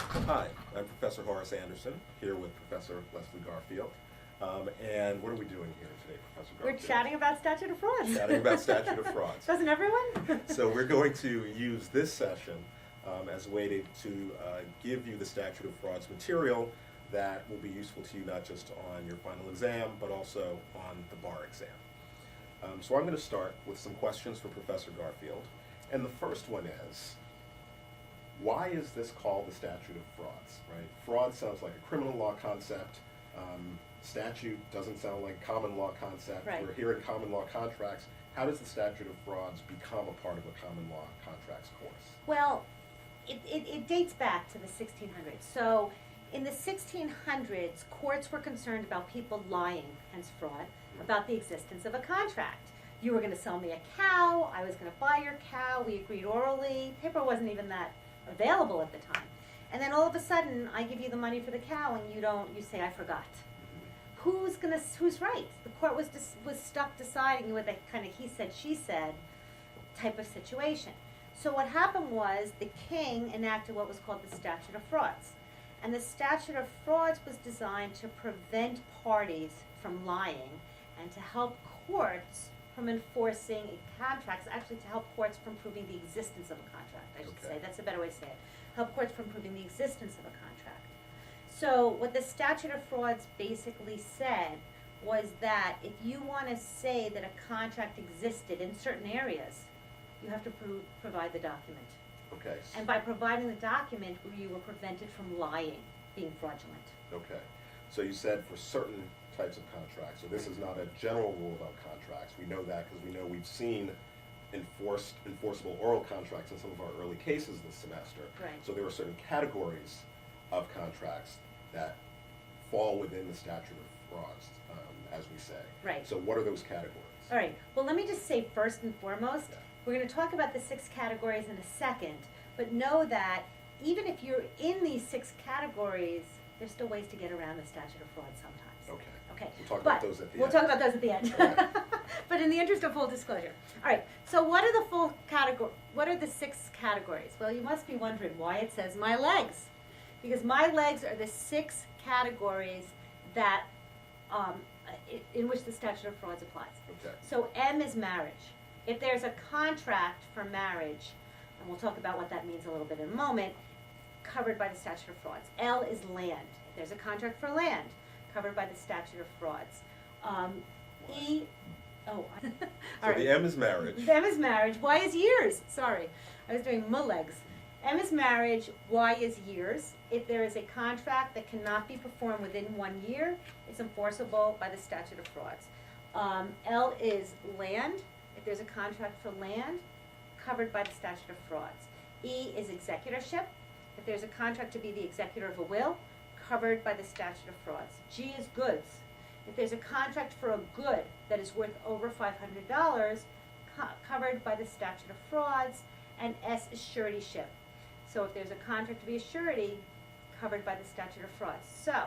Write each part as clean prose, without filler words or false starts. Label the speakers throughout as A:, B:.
A: Hi, I'm Professor Horace Anderson, here with Professor Leslie Garfield. And what are we doing here today, Professor
B: We're
A: Garfield?
B: chatting about Statute of Frauds.
A: Chatting about Statute of Frauds.
B: Doesn't everyone?
A: So we're going to use this session as a way to give you the Statute of Frauds material that will be useful to you not just on your final exam, but also on the bar exam. So I'm going to start with some questions for Professor Garfield. And the first one is, why is this called the Statute of Frauds, right? Fraud sounds like a criminal law concept. Statute doesn't sound like common law concept.
B: Right.
A: We're here in common law contracts. How does the Statute of Frauds become a part of a common law contracts course?
B: Well, it dates back to the 1600s. So in the 1600s, courts were concerned about people lying, hence fraud, about the existence of a contract. You were going to sell me a cow, I was going to buy your cow, we agreed orally, paper wasn't even that available at the time. And then all of a sudden, I give you the money for the cow and you say, I forgot. Who's right? The court was stuck deciding with a kind of he said, she said type of situation. So what happened was the king enacted what was called the Statute of Frauds. And the Statute of Frauds was designed to prevent parties from lying and to help courts from enforcing contracts, actually to help courts from proving the existence of a contract, I should say. That's a better way to say it. Help courts from proving the existence of a contract. So what the Statute of Frauds basically said was that if you want to say that a contract existed in certain areas, you have to provide the document.
A: Okay.
B: And by providing the document, you were prevented from lying, being fraudulent.
A: Okay. So you said for certain types of contracts. So this is not a general rule about contracts. We know that because we know we've seen enforceable oral contracts in some of our early cases this semester.
B: Right.
A: So there are certain categories of contracts that fall within the Statute of Frauds, as we say.
B: Right.
A: So what are those categories?
B: All right. Well, let me just say first and foremost,
A: Yeah.
B: we're going to talk about the 6 categories in a second, but know that even if you're in these 6 categories, there's still ways to get around the Statute of Frauds sometimes.
A: Okay.
B: Okay.
A: We'll talk about those at the
B: We'll
A: end.
B: talk about those at the end.
A: Okay.
B: But in the interest of full disclosure. All right. So what are the 6 categories? Well, you must be wondering why it says my legs. Because my legs are the 6 categories that in which the Statute of Frauds applies.
A: Okay.
B: So M is marriage. If there's a contract for marriage, and we'll talk about what that means a little bit in a moment, covered by the Statute of Frauds. L is land. If there's a contract for land, covered by the Statute of Frauds. E, oh,
A: So
B: all right.
A: the M is marriage.
B: M is marriage. Y is years. Sorry, I was doing my legs. M is marriage. Y is years. If there is a contract that cannot be performed within 1 year, it's enforceable by the Statute of Frauds. L is land. If there's a contract for land, covered by the Statute of Frauds. E is executorship. If there's a contract to be the executor of a will, covered by the Statute of Frauds. G is goods. If there's a contract for a good that is worth over $500, covered by the Statute of Frauds. And S is suretyship. So if there's a contract to be a surety, covered by the Statute of Frauds. So,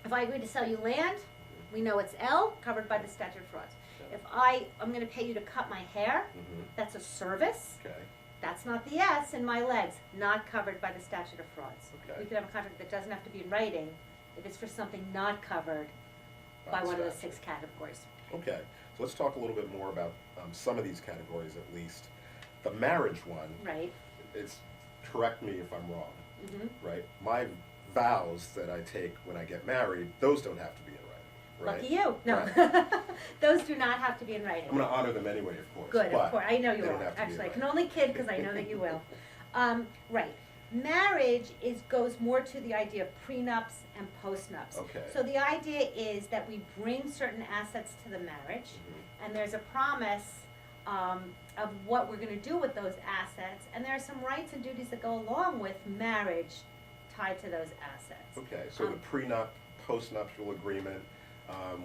B: if I agree to sell you land, we know it's L, covered by the Statute of Frauds. If I'm going to pay you to cut my hair, that's a service.
A: Okay.
B: That's not the S in my legs, not covered by the Statute of Frauds.
A: Okay.
B: You could have a contract that doesn't have to be in writing if it's for something not covered by one of the 6 categories.
A: Okay. So let's talk a little bit more about some of these categories at least. The marriage one.
B: Right.
A: It's, correct me if I'm wrong,
B: Mm-hmm.
A: right? My vows that I take when I get married, those don't have to be in writing, right?
B: Lucky you. No.
A: Right.
B: Those do not have to be in writing.
A: I'm going to honor them anyway, of course.
B: Good,
A: but
B: of course. I know you
A: they
B: will.
A: don't have to be in
B: Actually, I can
A: writing.
B: only kid because I know that you will. Right. Marriage goes more to the idea of prenups and postnups.
A: Okay.
B: So the idea is that we bring certain assets to the marriage, and there's a promise of what we're going to do with those assets, and there are some rights and duties that go along with marriage tied to those assets.
A: Okay, so the prenup, postnuptial agreement,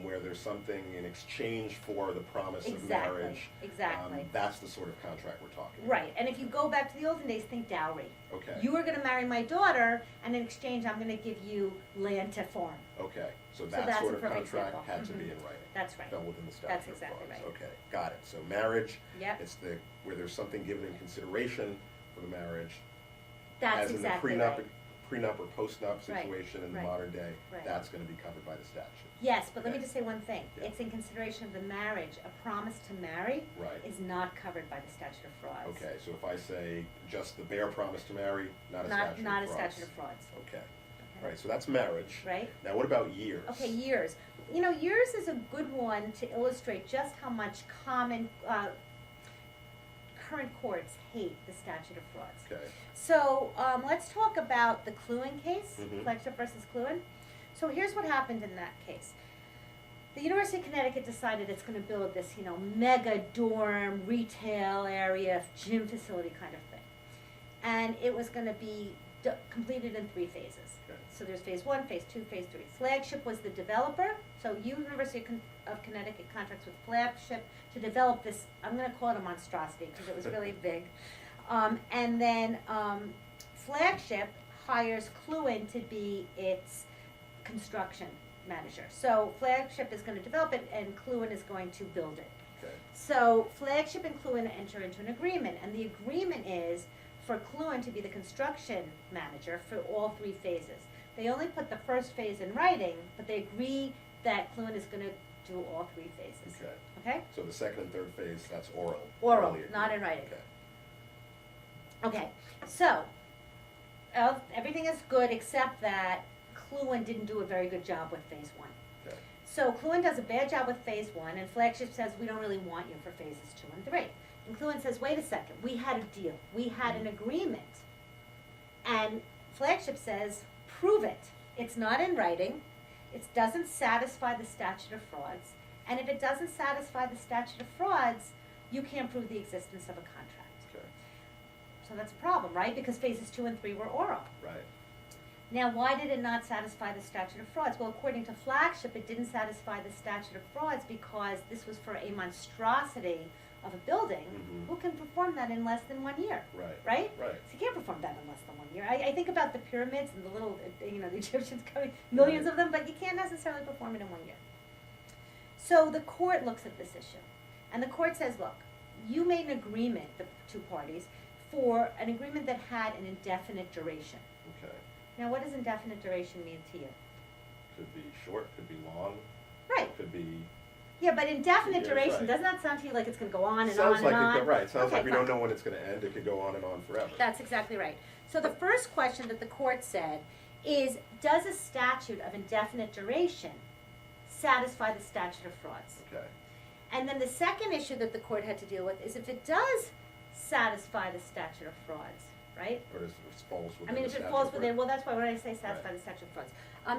A: where there's something in exchange for the promise of marriage.
B: Exactly.
A: That's the sort of contract we're talking about.
B: Right, and if you go back to the olden days, think dowry.
A: Okay.
B: You are going to marry my daughter, and in exchange, I'm going to give you land to farm.
A: Okay, so
B: that's
A: that
B: a
A: sort of
B: perfect
A: contract
B: example.
A: had to be in writing.
B: That's right.
A: Fell within the Statute
B: That's
A: of
B: exactly
A: Frauds.
B: right.
A: Okay, got it. So marriage,
B: Yep.
A: it's where there's something given in consideration for the marriage.
B: That's
A: as
B: exactly
A: in the
B: right.
A: prenup or postnup
B: Right,
A: situation in the
B: right,
A: modern day,
B: right.
A: that's gonna be covered by the statute.
B: Yes, but let me
A: Okay.
B: just say one thing.
A: Yeah.
B: It's in consideration of the marriage. A promise to marry
A: Right.
B: is not covered by the statute of frauds.
A: Okay, so if I say just the bare promise to marry, not a statute of frauds.
B: Not a statute of frauds.
A: Okay,
B: Okay.
A: all right, so that's marriage.
B: Right?
A: Now what about years?
B: Okay, years. You know, years is a good one to illustrate just how much current courts hate the statute of frauds.
A: Okay,
B: So let's talk about the Cluin case,
A: Mhm.
B: Flagship versus Cluin. So here's what happened in that case. The University of Connecticut decided it's going to build this, you know, mega dorm, retail area, gym facility kind of thing. And it was going to be completed in 3 phases.
A: Okay.
B: So there's phase 1, phase 2, phase 3. Flagship was the developer. So University of Connecticut contracts with Flagship to develop this, I'm going to call it a monstrosity because it was really big. And then Flagship hires Cluin to be its construction manager. So Flagship is going to develop it and Cluin is going to build it.
A: okay,
B: So Flagship and Cluin enter into an agreement, and the agreement is for Cluin to be the construction manager for all 3 phases. They only put the first phase in writing, but they agree that Cluin is going to do all 3 phases.
A: okay.
B: Okay?
A: So the second and third phase, that's oral.
B: Oral,
A: orally
B: not
A: agreed.
B: in writing.
A: Okay,
B: Okay, so everything is good except that Cluin didn't do a very good job with phase 1.
A: okay,
B: So Cluin does a bad job with phase 1, and Flagship says, we don't really want you for phases 2 and 3. And Cluin says, wait a second, we had a deal, we had an agreement. And Flagship says, prove it. It's not in writing, it doesn't satisfy the statute of frauds, and if it doesn't satisfy the statute of frauds, you can't prove the existence of a contract.
A: okay,
B: So that's a problem, right? Because phases 2 and 3 were oral.
A: right,
B: Now, why did it not satisfy the statute of frauds? Well, according to Flagship, it didn't satisfy the statute of frauds because this was for a monstrosity of a building.
A: Mhm.
B: Who can perform that in less than 1 year?
A: right,
B: Right?
A: right,
B: So you can't perform that in less than 1 year. I think about the pyramids and the little, you know, the Egyptians coming, millions
A: Right.
B: of them, but you can't necessarily perform it in 1 year. So the court looks at this issue, and the court says, look, you made an agreement, the 2 parties, for an agreement that had an indefinite duration.
A: okay.
B: Now, what does indefinite duration mean to you?
A: Could be short, could be long,
B: Right.
A: could be.
B: Yeah, but indefinite
A: Yeah,
B: duration,
A: right.
B: doesn't that sound to you like it's going to go on and
A: Sounds
B: on
A: like
B: and on?
A: it, right, sounds
B: Okay,
A: like we
B: fine.
A: don't know when it's gonna end, it could go on and on forever.
B: That's exactly right. So the first question that the court said is, does a statute of indefinite duration satisfy the statute of frauds?
A: Okay,
B: And then the second issue that the court had to deal with is if it does satisfy the statute of frauds, right?
A: or if it falls within
B: I mean,
A: the
B: if it
A: statute
B: falls
A: of
B: within,
A: frauds.
B: well, that's why when I say satisfy
A: Right.
B: the statute of frauds.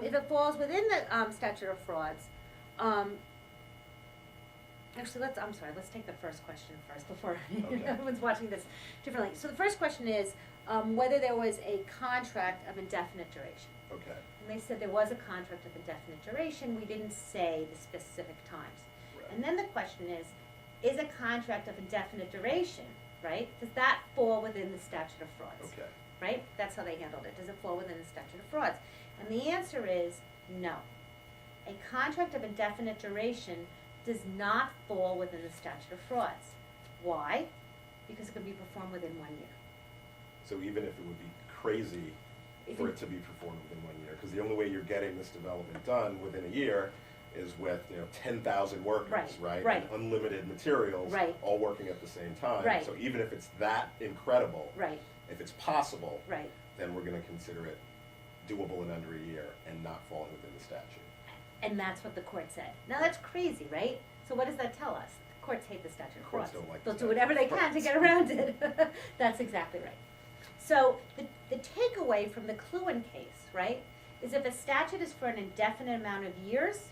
B: If it falls within the statute of frauds, actually, let's take the first question first before
A: Okay.
B: everyone's watching this differently. So the first question is whether there was a contract of indefinite duration.
A: Okay,
B: And they said there was a contract of indefinite duration. We didn't say the specific times.
A: right.
B: And then the question is a contract of indefinite duration, right? Does that fall within the statute of frauds?
A: Okay,
B: Right? That's how they handled it. Does it fall within the statute of frauds? And the answer is no. A contract of indefinite duration does not fall within the statute of frauds. Why? Because it can be performed within 1 year.
A: so even if it would be crazy
B: If
A: for
B: you-
A: it to be performed within 1 year, because the only way you're getting this development done within a year is with, 10,000 workers,
B: Right,
A: right?
B: right.
A: And unlimited materials,
B: Right.
A: all working at the same time.
B: Right.
A: So even if it's that incredible,
B: Right,
A: if it's possible,
B: right.
A: then we're gonna consider it doable in under a year and not falling within the statute.
B: And that's what the court said. Now that's crazy, right? So what does that tell us? The courts hate the statute of
A: Courts
B: frauds.
A: don't like
B: They'll
A: the
B: do whatever they
A: statute of
B: can to
A: frauds.
B: get around it. That's exactly right. So the takeaway from the Cluin case, right, is if a statute is for an indefinite amount of years,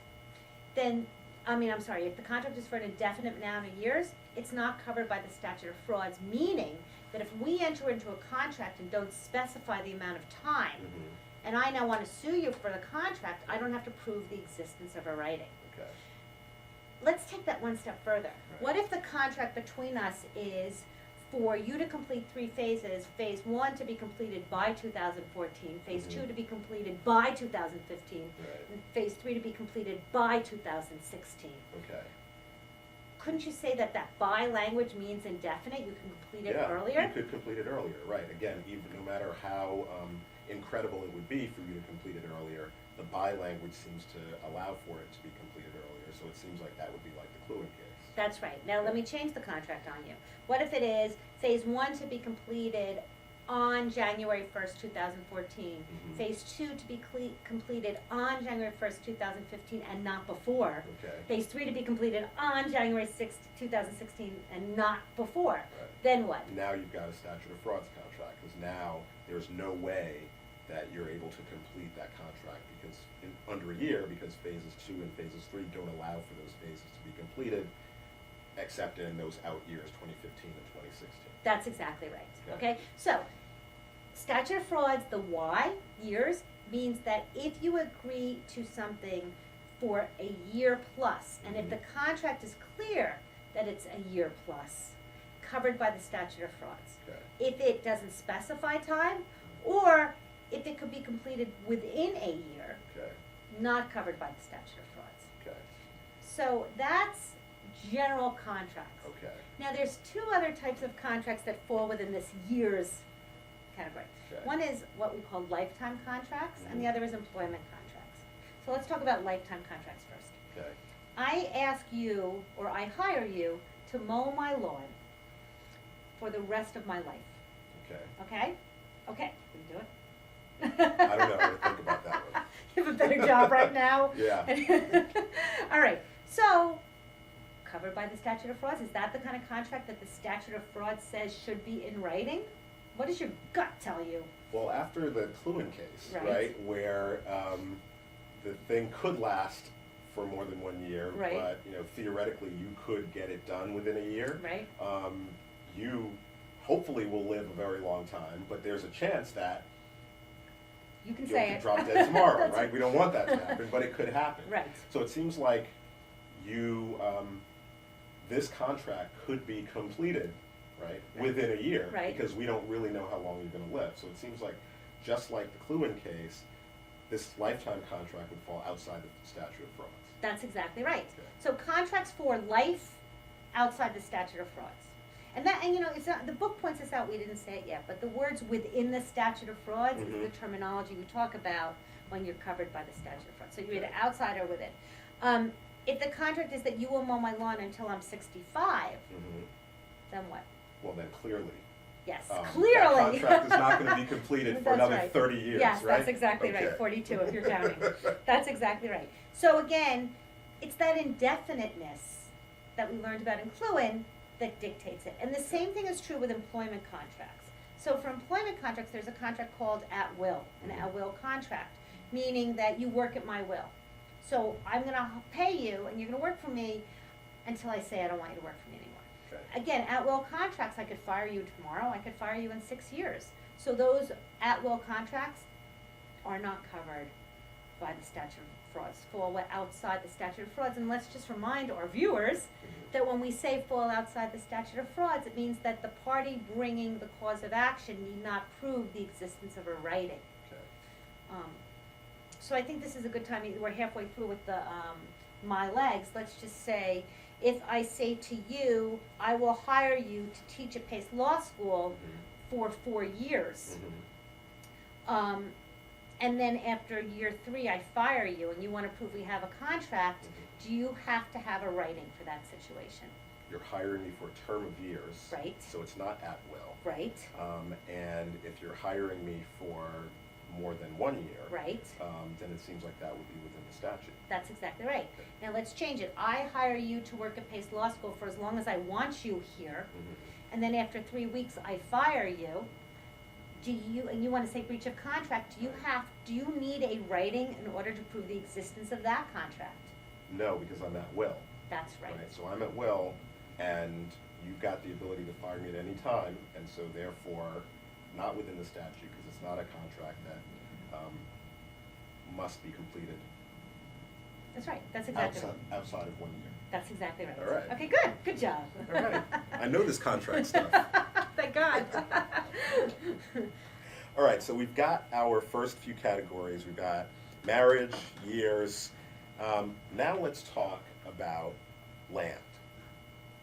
B: then, if the contract is for an indefinite amount of years, it's not covered by the statute of frauds, meaning that if we enter into a contract and don't specify the amount of time,
A: Mhm.
B: and I now want to sue you for the contract, I don't have to prove the existence of a writing.
A: Okay,
B: Let's take that one step further.
A: Right.
B: What if the contract between us is for you to complete 3 phases, phase 1 to be completed by 2014, phase
A: Mhm.
B: 2 to be completed by 2015,
A: right,
B: and phase 3 to be completed by 2016?
A: okay.
B: Couldn't you say that by language means indefinite, you can complete it
A: Yeah,
B: earlier?
A: you could complete it earlier, right, again, even no matter how incredible credible it would be for you to complete it earlier, the by language seems to allow for it to be completed earlier, so it seems like that would be like the Cluin case.
B: That's right. Now let me change the contract on you. What if it is phase 1 to be completed on January 1st, 2014, phase 2 to be completed on January 1st, 2015 and not before,
A: Okay.
B: phase 3 to be completed on January 6th, 2016 and not before,
A: Right.
B: then what?
A: Now you've got a statute of frauds contract, because now there's no way that you're able to complete that contract because under a year, because phases 2 and phases 3 don't allow for those phases to be completed, except in those out years, 2015 and 2016.
B: That's exactly right.
A: Okay.
B: Okay? So, statute of frauds, the Y, years, means that if you agree to something for a year plus, and if the contract is clear that it's a year plus, covered by the statute of frauds.
A: Okay.
B: If it doesn't specify time, or if it could be completed within a year,
A: Okay.
B: not covered by the statute of frauds.
A: Okay.
B: So that's general contracts.
A: Okay.
B: Now, there's two other types of contracts that fall within this years category.
A: Okay.
B: One is what we call lifetime contracts, and the other is employment contracts. So let's talk about lifetime contracts first.
A: Okay.
B: I ask you, or I hire you, to mow my lawn for the rest of my life.
A: Okay.
B: Okay? Okay, can you do it?
A: I don't know how to think about that one.
B: You have a better job right now?
A: Yeah.
B: All right, so, covered by the statute of frauds, is that the kind of contract that the statute of frauds says should be in writing? What does your gut tell you?
A: Well, after the Cluin case,
B: Right.
A: right, where the thing could last for more than 1 year,
B: Right.
A: but theoretically you could get it done within a year.
B: Right.
A: You hopefully will live a very long time, but there's a chance that
B: You can
A: you'll
B: say
A: be
B: it.
A: dropped dead tomorrow,
B: That's
A: right? We don't want that to happen, but it could happen.
B: Right.
A: So it seems like you, this contract could be completed, right, within a year.
B: Right.
A: Because we don't really know how long you're gonna live. So it seems like, just like the Cluin case, this lifetime contract would fall outside the statute of frauds.
B: That's exactly right.
A: Okay.
B: So contracts for life outside the statute of frauds. And it's not, the book points this out, we didn't say it yet, but the words within the statute of frauds is the terminology we talk about when you're covered by the statute of frauds. So you're either outside or within. If the contract is that you will mow my lawn until I'm 65, then what?
A: Well, then clearly.
B: Yes,
A: That
B: clearly.
A: contract is not gonna be completed for
B: That's
A: another
B: right.
A: 30 years,
B: Yes,
A: right?
B: that's exactly right,
A: Okay.
B: 42 if you're counting. That's exactly right. So again, it's that indefiniteness that we learned about in Cluin that dictates it. And the same thing is true with employment contracts. So for employment contracts, there's a contract called at will, an at will contract, meaning that you work at my will. So I'm gonna pay you and you're gonna work for me until I say I don't want you to work for me anymore.
A: Okay.
B: Again, at will contracts, I could fire you tomorrow, I could fire you in 6 years. So those at will contracts are not covered by the statute of frauds, fall outside the statute of frauds. And let's just remind our viewers that when we say fall outside the statute of frauds, it means that the party bringing the cause of action need not prove the existence of a writing.
A: Okay.
B: So I think this is a good time, we're halfway through with the my legs, let's just say, if I say to you, I will hire you to teach at Pace Law School for 4 years, and then after year 3 I fire you and you want to prove we have a contract, do you have to have a writing for that situation?
A: You're hiring me for a term of years.
B: Right.
A: So it's not at will.
B: Right,
A: And if you're hiring me for more than 1 year.
B: right,
A: Then it seems like that would be within the statute.
B: that's exactly right. Now let's change it. I hire you to work at Pace Law School for as long as I want you here, and then after 3 weeks I fire you. And you want to say breach of contract, do you need a writing in order to prove the existence of that contract?
A: No, because I'm at will.
B: That's right.
A: So I'm at will, and you've got the ability to fire me at any time, and so therefore, not within the statute, because it's not a contract that must be completed
B: That's right, that's exactly right.
A: outside of 1 year.
B: That's exactly right.
A: All right.
B: Okay, good job.
A: All right. I know this contract stuff.
B: Thank God.
A: All right, so we've got our first few categories. We've got marriage, years. Now let's talk about land.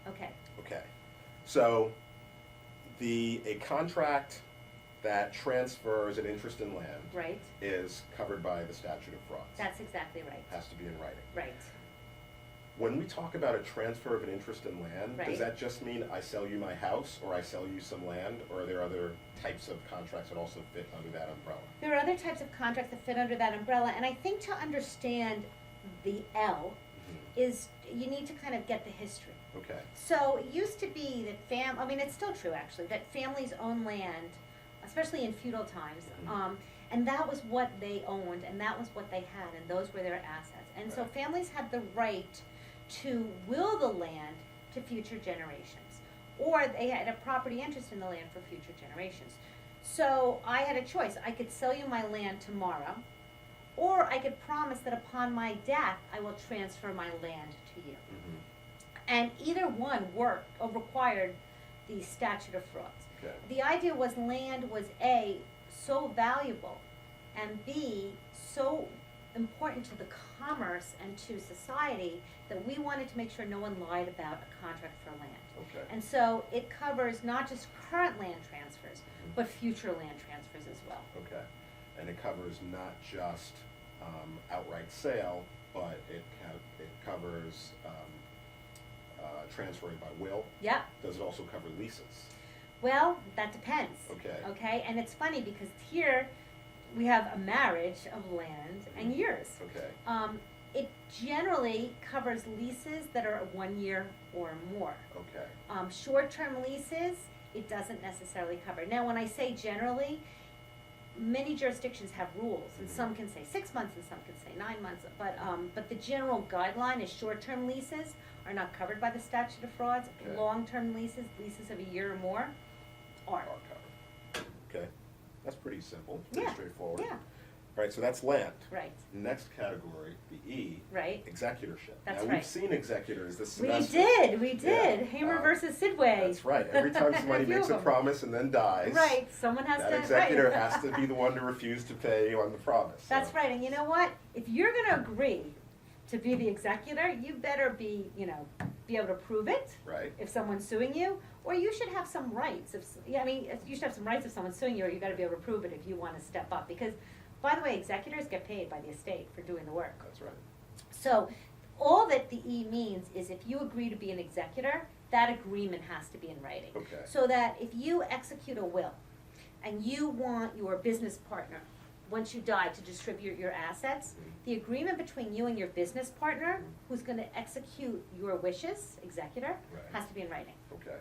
B: Okay,
A: Okay, so a contract that transfers an interest in land
B: Right.
A: is covered by the statute of frauds.
B: That's exactly right.
A: Has to be in writing.
B: Right.
A: When we talk about a transfer of an interest in land,
B: Right.
A: does that just mean I sell you my house or I sell you some land, or are there other types of contracts that also fit under that umbrella?
B: There are other types of contracts that fit under that umbrella, and I think to understand the L is you need to kind of get the history.
A: Okay.
B: So it used to be that I mean, it's still true actually, that families own land, especially in feudal times, and that was what they owned, and that was what they had, and those were their assets. And so
A: Right.
B: families had the right to will the land to future generations, or they had a property interest in the land for future generations. So I had a choice. I could sell you my land tomorrow, or I could promise that upon my death, I will transfer my land to you. And either one worked or required the statute of frauds.
A: Okay.
B: The idea was land was A, so valuable, and B, so important to the commerce and to society that we wanted to make sure no one lied about a contract for land.
A: Okay.
B: And so it covers not just current land transfers, but future land transfers as well.
A: Okay. And it covers not just outright sale, but it covers transferring by will.
B: Yep.
A: Does it also cover leases?
B: Well, that depends.
A: Okay.
B: Okay, and it's funny because here we have a marriage of land and years.
A: Okay.
B: It generally covers leases that are 1 year or more.
A: Okay.
B: Short-term leases, it doesn't necessarily cover. Now, when I say generally, many jurisdictions have rules, and some can say 6 months and some can say 9 months, but the general guideline is short-term leases are not covered by the statute of frauds.
A: Okay.
B: Long-term leases, leases of a year or more, are.
A: Are covered. Okay. That's pretty simple, pretty
B: Yeah,
A: straightforward.
B: yeah.
A: All right, so that's land.
B: Right,
A: Next category, the E,
B: right.
A: executorship.
B: That's
A: now,
B: right.
A: we've seen executors this
B: We
A: semester.
B: did.
A: Yeah.
B: Hamer versus Sidway.
A: That's right. Every time somebody
B: A few
A: makes
B: of
A: a
B: them.
A: promise and then dies,
B: Right, someone has
A: that
B: to.
A: executor
B: right.
A: has to be the one to refuse to pay on the promise.
B: That's
A: So-
B: right, and you know what? If you're gonna agree to be the executor, you better be able to prove it
A: Right.
B: if someone's suing you, or you should have some rights. You should have some rights if someone's suing you, or you gotta be able to prove it if you wanna step up. Because, by the way, executors get paid by the estate for doing the work.
A: That's right.
B: So, all that the E means is if you agree to be an executor, that agreement has to be in writing.
A: Okay.
B: So that if you execute a will, and you want your business partner, once you die, to distribute your assets, the agreement between you and your business partner, who's gonna execute your wishes, executor,
A: Right.
B: has to be in writing.
A: Okay.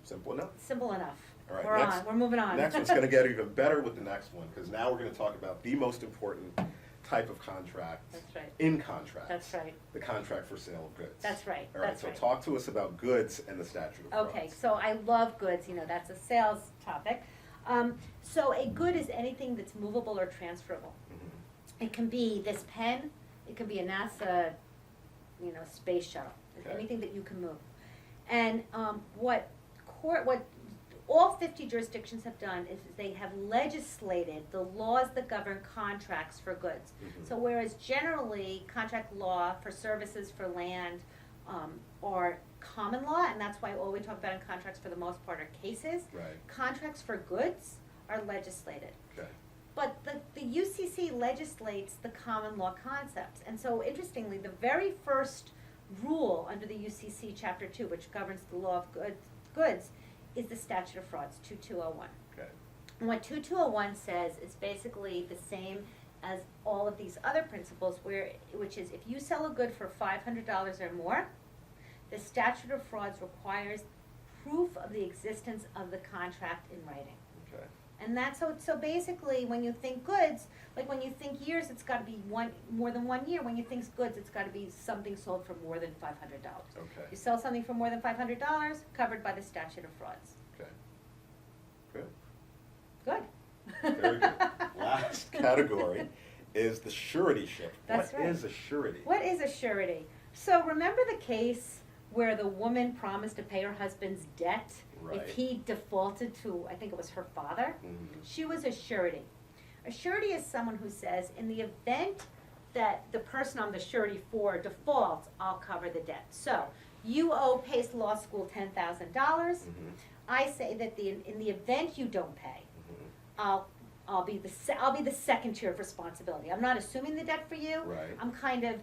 A: Simple enough.
B: Simple enough.
A: All right,
B: We're
A: next-
B: on, we're moving on.
A: Next one's going to get even better with the next one, because now we're going to talk about the most important type of contract
B: That's right.
A: in contracts.
B: That's right.
A: The contract for sale of goods.
B: That's right,
A: All right,
B: that's
A: so
B: right.
A: talk to us about goods and the statute of frauds.
B: Okay, so I love goods, that's a sales topic. So a good is anything that's movable or transferable.
A: Mhm.
B: It can be this pen, it can be a NASA, space shuttle,
A: Okay.
B: anything that you can move. And what all 50 jurisdictions have done is they have legislated the laws that govern contracts for goods.
A: Mhm.
B: So whereas generally contract law for services for land are common law, and that's why all we talk about in contracts for the most part are cases,
A: Right.
B: contracts for goods are legislated.
A: Okay.
B: But the UCC legislates the common law concepts. And so interestingly, the very first rule under the UCC Chapter 2, which governs the law of goods, is the Statute of Frauds, 2201.
A: Okay.
B: And what 2201 says is basically the same as all of these other principles, which is if you sell a good for $500 or more, the Statute of Frauds requires proof of the existence of the contract in writing.
A: Okay.
B: And that's so basically when you think goods, like when you think years, it's gotta be more than 1 year. When you think goods, it's gotta be something sold for more than $500.
A: Okay.
B: You sell something for more than $500, covered by the Statute of Frauds.
A: Okay. Good.
B: Good.
A: Very good. Last category is the suretyship.
B: That's right.
A: What is a surety?
B: What is a surety? So remember the case where the woman promised to pay her husband's debt
A: Right.
B: if he defaulted to, I think it was her father?
A: Mhm.
B: She was a surety. A surety is someone who says, in the event that the person I'm the surety for defaults, I'll cover the debt. So, you owe Pace Law School $10,000.
A: Mhm.
B: I say that in the event you don't pay, I'll be the second tier of responsibility. I'm not assuming the debt for you.
A: Right.
B: I'm kind of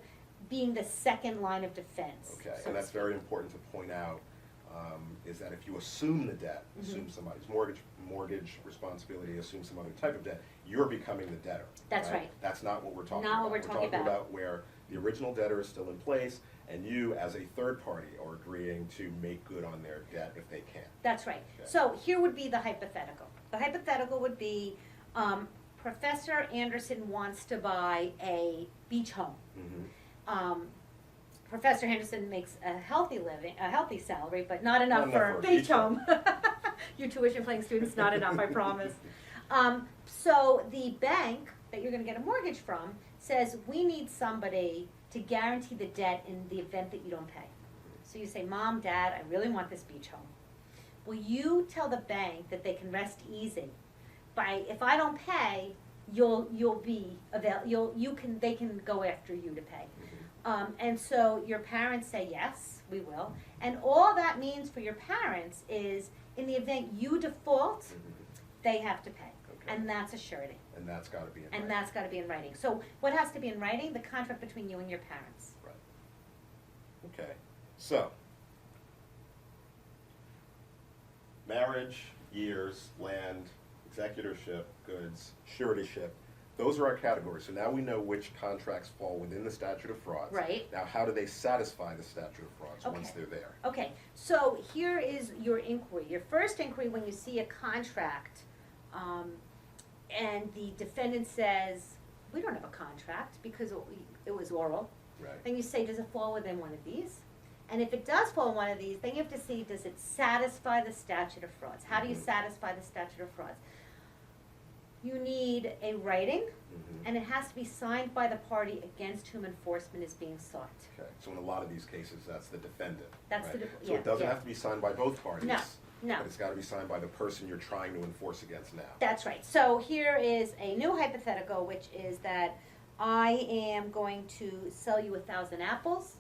B: being the second line of defense.
A: Okay,
B: so
A: and
B: to
A: that's
B: speak.
A: very important to point out, is that if you assume the debt, assume somebody's mortgage responsibility, assume some other type of debt, you're becoming the debtor.
B: That's right.
A: That's not what we're talking
B: Not
A: about.
B: what we're talking about.
A: about where the original debtor is still in place, and you, as a third party, are agreeing to make good on their debt if they can.
B: That's right.
A: Okay.
B: So here would be the hypothetical. The hypothetical would be, Professor Anderson wants to buy a beach home.
A: Mm-hmm.
B: Professor Henderson makes a healthy salary, but not enough
A: Not
B: for
A: enough
B: a beach home. Your tuition paying students, not enough, I promise. So the bank that you're gonna get a mortgage from says, we need somebody to guarantee the debt in the event that you don't pay. So you say, Mom, Dad, I really want this beach home. Well, you tell the bank that they can rest easy. If I don't pay, they can go after you to pay. And so your parents say, yes, we will. And all that means for your parents is, in the event you default, they have to pay.
A: Okay.
B: And that's a surety.
A: And that's gotta be in
B: And
A: writing.
B: that's gotta be in writing. So what has to be in writing? The contract between you and your parents.
A: Right. Okay, so, marriage, years, land, executorship, goods, suretyship, those are our categories. So now we know which contracts fall within the statute of frauds.
B: Right.
A: Now, how do they satisfy the statute of frauds once
B: Okay.
A: they're there?
B: Okay, so here is your inquiry. Your first inquiry when you see a contract, and the defendant says, we don't have a contract because it was oral.
A: Right.
B: Then you say, does it fall within one of these? And if it does fall in one of these, then you have to see, does it satisfy the statute of frauds? How do you satisfy the statute of frauds? You need a writing, and it has to be signed by the party against whom enforcement is being sought.
A: Okay, so in a lot of these cases, that's the defendant,
B: That's
A: right?
B: the
A: So it doesn't
B: yeah.
A: have to be signed by both parties.
B: No.
A: But it's gotta be signed by the person you're trying to enforce against now.
B: That's right. So here is a new hypothetical, which is that I am going to sell you 1,000 apples,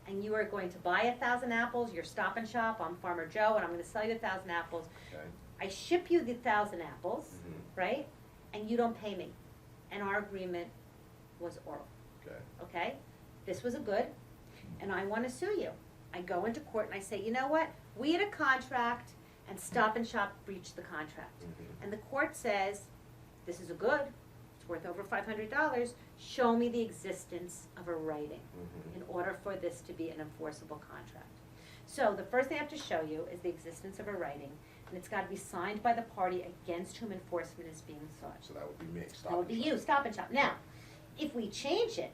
B: and you are going to buy 1,000 apples. You're Stop and Shop. I'm Farmer Joe, and I'm going to sell you 1,000 apples.
A: Okay.
B: I ship you the 1,000 apples, right? And you don't pay me. And our agreement was oral.
A: Okay.
B: Okay? This was a good, and I want to sue you. I go into court and I say, you know what? We had a contract, and Stop and Shop breached the contract. And the court says, this is a good, it's worth over $500, show me the existence of a writing in order for this to be an enforceable contract. So the first thing I have to show you is the existence of a writing, and it's got to be signed by the party against whom enforcement is being sought.
A: So that would be me, Stop
B: That would
A: and
B: be
A: Shop.
B: you, Stop and Shop. Now, if we change it,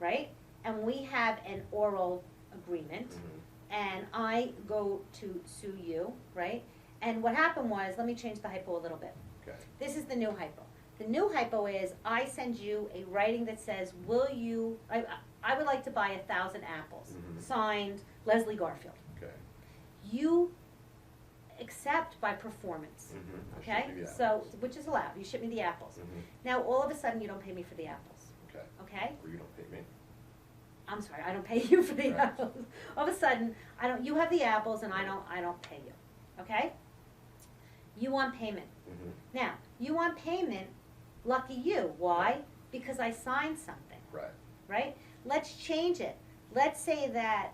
B: right, and we have an oral agreement, and I go to sue you, right, and what happened was, let me change the hypo a little bit.
A: Okay.
B: This is the new hypo. The new hypo is, I send you a writing that says, I would like to buy 1,000 apples, signed Leslie Garfield.
A: Okay.
B: You accept by performance, okay?
A: Ship me the
B: So,
A: apples.
B: which is allowed, you ship me the apples. Now, all of a sudden, you don't pay me for the apples,
A: Okay.
B: okay?
A: Or you don't pay me.
B: I'm sorry, I don't pay you for the
A: Right.
B: apples. All of a sudden, you have the apples and I don't pay you, okay? You want payment. Now, you want payment, lucky you. Why? Because I signed something,
A: Right.
B: right? Let's change it. Let's say that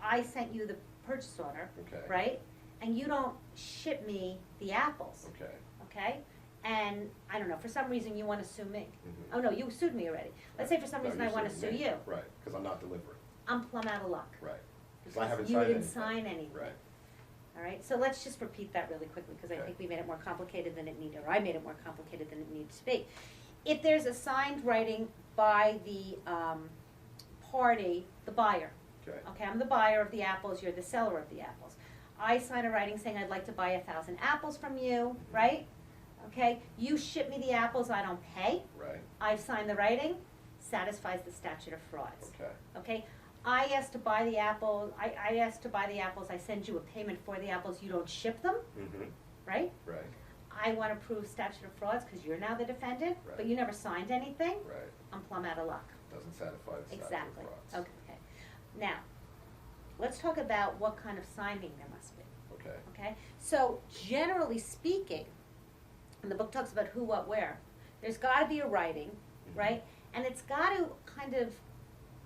B: I sent you the purchase order,
A: Okay.
B: right? And you don't ship me the apples,
A: Okay.
B: okay? And, I don't know, for some reason you want to sue me. Oh, no, you sued me already. Let's say for some
A: No,
B: reason
A: you're
B: I want to sue
A: suing me.
B: you.
A: Right, because I'm not delivering.
B: I'm plumb out of luck.
A: Right. Because I haven't
B: You
A: signed
B: didn't
A: anything.
B: sign anything.
A: Right.
B: All right, so let's just repeat that really quickly, because I
A: Okay.
B: think we made it more complicated than it needed, or I made it more complicated than it needed to be. If there's a signed writing by the party, the buyer,
A: Okay.
B: okay, I'm the buyer of the apples, you're the seller of the apples. I sign a writing saying I'd like to buy 1,000 apples from you, right? Okay, you ship me the apples, I don't pay.
A: Right.
B: I've signed the writing, satisfies the statute of frauds.
A: Okay.
B: Okay, I asked to buy the apples, I asked to buy the apples, I send you a payment for the apples, you don't ship them, right?
A: Right.
B: I wanna prove statute of frauds, cause you're now the defendant, but
A: Right.
B: you never signed anything,
A: Right.
B: I'm plumb out of luck.
A: Doesn't satisfy the statute of
B: Exactly,
A: frauds.
B: okay. Now, let's talk about what kind of signing there must be,
A: Okay.
B: okay? So, generally speaking, and the book talks about who, what, where, there's gotta be a writing, right? And it's gotta kind of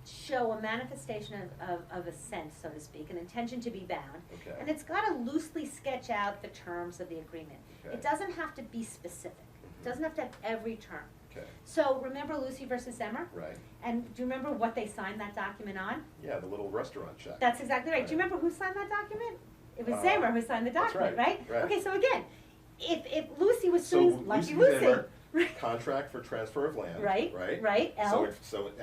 B: show a manifestation of assent, so to speak, an intention to be bound.
A: Okay.
B: And it's gotta loosely sketch out the terms of the agreement.
A: Okay.
B: It doesn't have to be specific. It doesn't have to have every term.
A: Okay.
B: So remember Lucy versus Zemmer?
A: Right.
B: And do you remember what they signed that document on?
A: Yeah, the little restaurant check.
B: That's exactly right. Do you
A: Right.
B: remember who signed that document? It was
A: Uh,
B: Zemmer who signed the
A: that's
B: document,
A: right,
B: right?
A: right.
B: Okay, so again, if Lucy was
A: So
B: suing Lucky Lucy.
A: Zemmer, contract for transfer of land.
B: Right,
A: Right.
B: right, L.
A: So it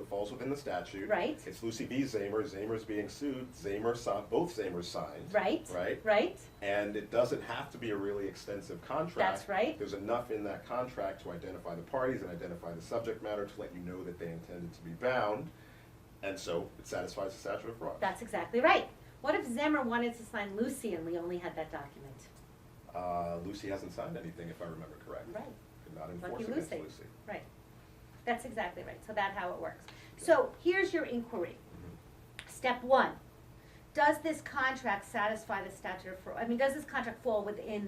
A: falls within the statute.
B: Right.
A: It's Lucy v. Zamer. Zamer's being sued. Both Zamers signed.
B: Right,
A: Right.
B: right,
A: And it doesn't have to be a really extensive contract.
B: That's right.
A: There's enough in that contract to identify the parties and identify the subject matter to let you know that they intended to be bound, and so it satisfies the statute of frauds.
B: that's exactly right. What if Zemmer wanted to sign Lucy and we only had that document?
A: Lucy hasn't signed anything, if I remember correctly.
B: Right.
A: Could not enforce
B: Lucky
A: against
B: Lucy.
A: Lucy.
B: Right. That's exactly right. So that's how it works. So here's your inquiry. Step one, does this contract satisfy the statute of fraud? I mean, does this contract fall within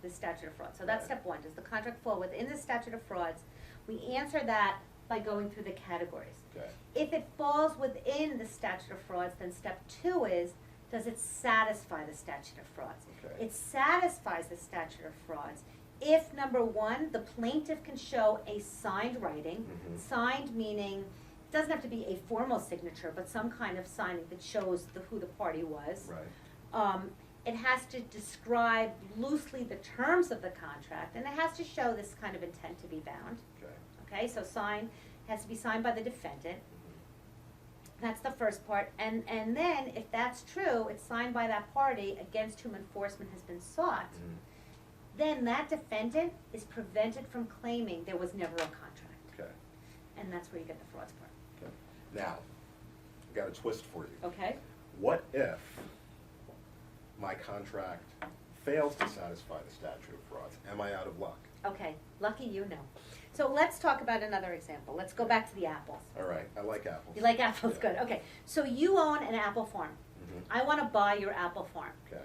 B: the statute of frauds? So that's
A: Right.
B: step one. Does the contract fall within the statute of frauds? We answer that by going through the categories.
A: Okay.
B: If it falls within the statute of frauds, then step two is, does it satisfy the statute of frauds?
A: Okay.
B: It satisfies the statute of frauds if, number one, the plaintiff can show a signed writing.
A: Mhm.
B: Signed meaning, it doesn't have to be a formal signature, but some kind of signing that shows who the party was.
A: Right.
B: It has to describe loosely the terms of the contract, and it has to show this kind of intent to be bound.
A: Okay.
B: Okay, so has to be signed by the defendant. That's the first part. And then, if that's true, it's signed by that party against whom enforcement has been sought.
A: Mhm.
B: Then that defendant is prevented from claiming there was never a contract.
A: Okay.
B: And that's where you get the frauds part.
A: Okay. Now, I've got a twist for you.
B: Okay?
A: What if my contract fails to satisfy the statute of frauds? Am I out of luck?
B: Okay, lucky you know. So let's talk about another example. Let's go back to the apples.
A: All right, I like apples.
B: You like apples?
A: Yeah.
B: Good. Okay. So you own an apple farm.
A: Mhm.
B: I want to buy your apple farm.
A: Okay.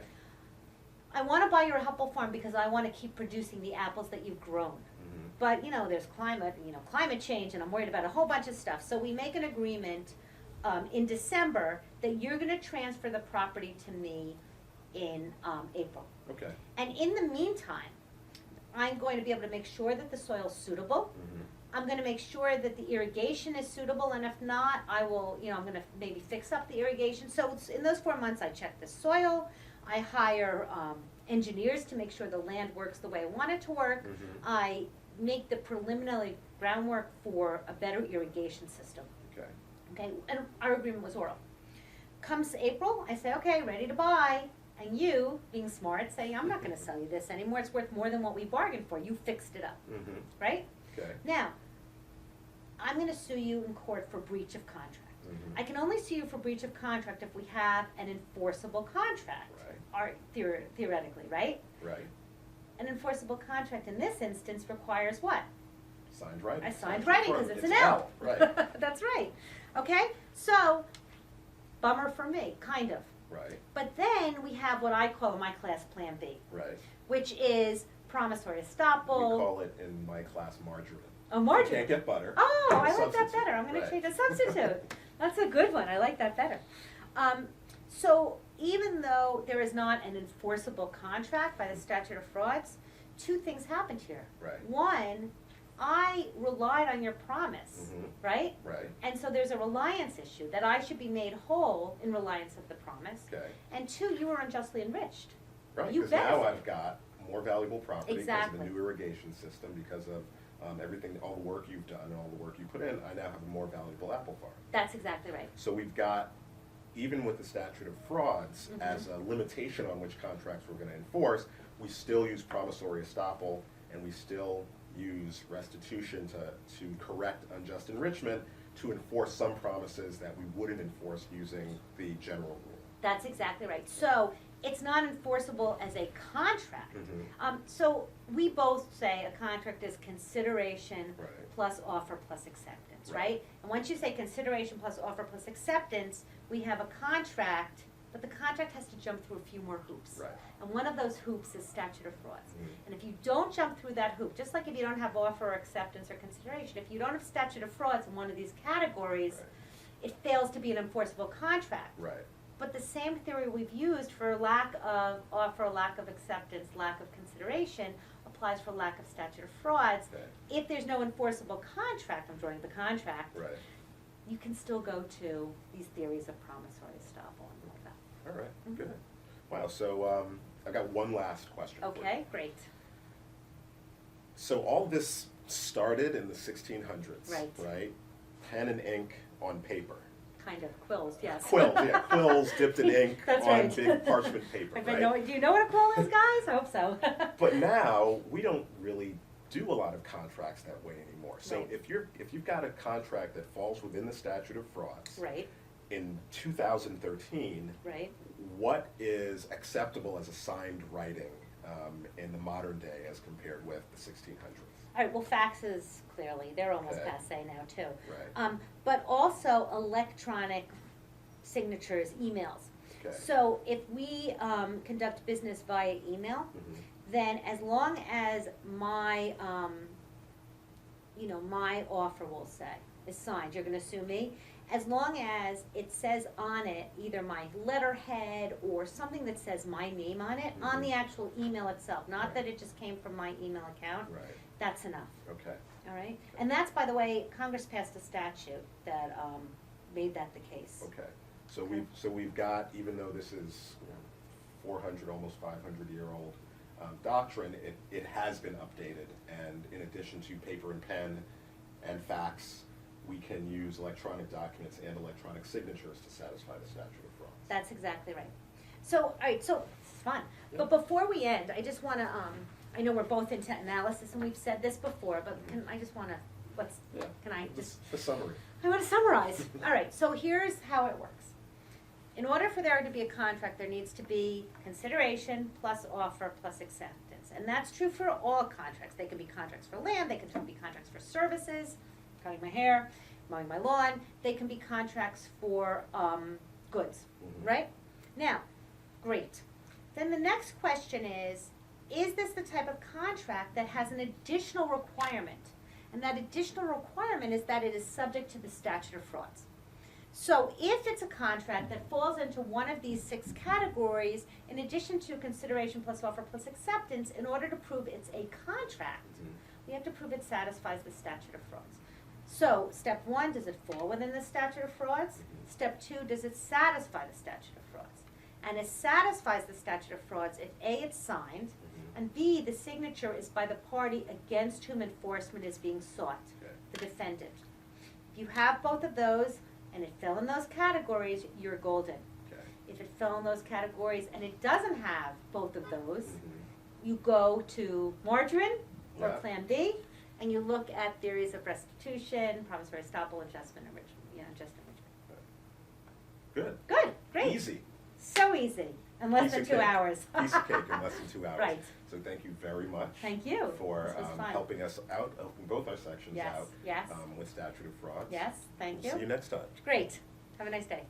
B: I want to buy your apple farm because I want to keep producing the apples that you've grown.
A: Mhm.
B: But, there's climate change, and I'm worried about a whole bunch of stuff. So we make an agreement in December that you're going to transfer the property to me in April.
A: Okay.
B: And in the meantime, I'm going to be able to make sure that the soil's suitable.
A: Mhm.
B: I'm going to make sure that the irrigation is suitable, and if not, I will, I'm going to maybe fix up the irrigation. So in those 4 months, I check the soil, I hire engineers to make sure the land works the way I want it to work.
A: Mhm.
B: I make the preliminary groundwork for a better irrigation system.
A: Okay.
B: Okay, and our agreement was oral. Comes April, I say, okay, ready to buy. And you, being smart, say, I'm not going to sell you this anymore. It's worth more than what we bargained for. You fixed it up,
A: Mhm.
B: right?
A: Okay.
B: Now, I'm going to sue you in court for breach of contract.
A: Mhm.
B: I can only sue you for breach of contract if we have an enforceable contract.
A: Right.
B: Theoretically, right?
A: Right.
B: An enforceable contract in this instance requires what?
A: Signed writing.
B: A signed
A: Statute of
B: writing,
A: frauds.
B: because it's an L.
A: Right.
B: That's right. Okay? So, bummer for me, kind of.
A: Right.
B: But then we have what I call my class Plan B,
A: Right.
B: which is promissory
A: We
B: estoppel.
A: call it in my class margarine.
B: Oh,
A: You
B: margarine.
A: can't get butter.
B: Oh,
A: It's a
B: I like that
A: substitute.
B: better. I'm going to
A: Right.
B: change a substitute. That's a good one. I like that better. So even though there is not an enforceable contract by the statute of frauds, 2 things happened here.
A: Right.
B: One, I relied on your promise,
A: Mhm.
B: right?
A: Right.
B: And so there's a reliance issue that I should be made whole in reliance of the promise.
A: Okay.
B: And 2, you were unjustly enriched.
A: Right,
B: You
A: because now
B: benefit.
A: I've got more valuable property because of
B: Exactly.
A: the new irrigation system, because of everything, all the work you've done and all the work you put in, I now have a more valuable apple farm.
B: That's exactly right.
A: So we've got, even with the statute of frauds,
B: Mhm.
A: as a limitation on which contracts we're gonna enforce, we still use promissory estoppel, and we still use restitution to correct unjust enrichment, to enforce some promises that we wouldn't enforce using the general rule.
B: That's exactly right. So it's not enforceable as a contract.
A: Mhm.
B: So we both say a contract is consideration
A: Right.
B: plus offer plus acceptance,
A: Right.
B: right? And once you say consideration plus offer plus acceptance, we have a contract but the contract has to jump through a few more hoops.
A: Right.
B: And one of those hoops is statute of frauds.
A: Mhm.
B: And if you don't jump through that hoop, just like if you don't have offer or acceptance or consideration, if you don't have statute of frauds in one of these categories,
A: Right.
B: it fails to be an enforceable contract.
A: Right.
B: But the same theory we've used for lack of offer, lack of acceptance, lack of consideration applies for lack of statute of frauds.
A: Okay.
B: If there's no enforceable contract, I'm drawing the contract,
A: Right.
B: you can still go to these theories of promissory estoppel and all that.
A: All right.
B: Mhm.
A: Good. Wow. So I've got one last question. for you.
B: Okay, great.
A: So all this started in the 1600s.
B: Right.
A: Right. Pen and ink on paper.
B: Kind of, quills, yes.
A: Quills, yeah, quills dipped in ink
B: That's
A: on
B: right.
A: big parchment paper,
B: Everybody
A: right?
B: know, do you know what a quill is, guys? I hope so.
A: But now we don't really do a lot of contracts that way anymore. So
B: Right.
A: if you've got a contract that falls within the statute of frauds
B: Right,
A: in 2013,
B: right.
A: what is acceptable as a signed writing in the modern day as compared with the 1600s?
B: All right, well, faxes, clearly, they're almost
A: Okay.
B: passé now, too.
A: Right.
B: But also electronic signatures, emails.
A: Okay.
B: So if we conduct business via email,
A: Mhm.
B: then as long as my, my offer, we'll say, is signed, you're gonna sue me, as long as it says on it either my letterhead or something that says my name on it, on the actual email itself, not
A: Right.
B: that it just came from my email account,
A: Right.
B: that's enough,
A: Okay.
B: all right? And that's, by the way, Congress passed a statute that made that the case.
A: Okay. So
B: Okay.
A: we've got, even though this is 400, almost 500-year-old doctrine, it has been updated, and in addition to paper and pen and fax, we can use electronic documents and electronic signatures to satisfy the statute of frauds.
B: That's exactly right. So, all right, so it's fun.
A: Yeah.
B: But before we end, I just want to, I know we're both into analysis and we've said this before, but I just want to,
A: Yeah.
B: can I
A: The summary.
B: I want to summarize. All right, so here's how it works. In order for there to be a contract, there needs to be consideration plus offer plus acceptance. And that's true for all contracts. They can be contracts for land, they can be contracts for services, cutting my hair, mowing my lawn. They can be contracts for goods,
A: Mhm.
B: right? Now, great. Then the next question is this the type of contract that has an additional requirement? And that additional requirement is that it is subject to the statute of frauds. So if it's a contract that falls into one of these 6 categories, in addition to consideration plus offer plus acceptance, in order to prove it's a contract,
A: Mhm.
B: we have to prove it satisfies the statute of frauds. So, step 1, does it fall within the statute of frauds?
A: Mhm.
B: Step 2, does it satisfy the statute of frauds? And it satisfies the statute of frauds if A, it's signed,
A: Mhm.
B: and B, the signature is by the party against whom enforcement is being sought,
A: Okay.
B: the defendant. If you have both of those, and it fell in those categories, you're golden.
A: Okay.
B: If it fell in those categories and it doesn't have both of those,
A: Mhm.
B: you go to margarine or
A: Yeah.
B: Plan B, and you look at theories of restitution, promissory estoppel, adjustment, just enrichment.
A: Good.
B: Good, great.
A: Easy.
B: So easy, in less
A: Piece
B: than
A: of
B: 2
A: cake.
B: hours.
A: Piece of cake in less than 2 hours.
B: Right.
A: So thank you very much.
B: Thank you.
A: For
B: This was fun.
A: helping us out, helping both our sections
B: Yes,
A: out
B: yes.
A: with statute of frauds.
B: Yes, thank
A: We'll
B: you.
A: see you next time.
B: Great. Have a nice day.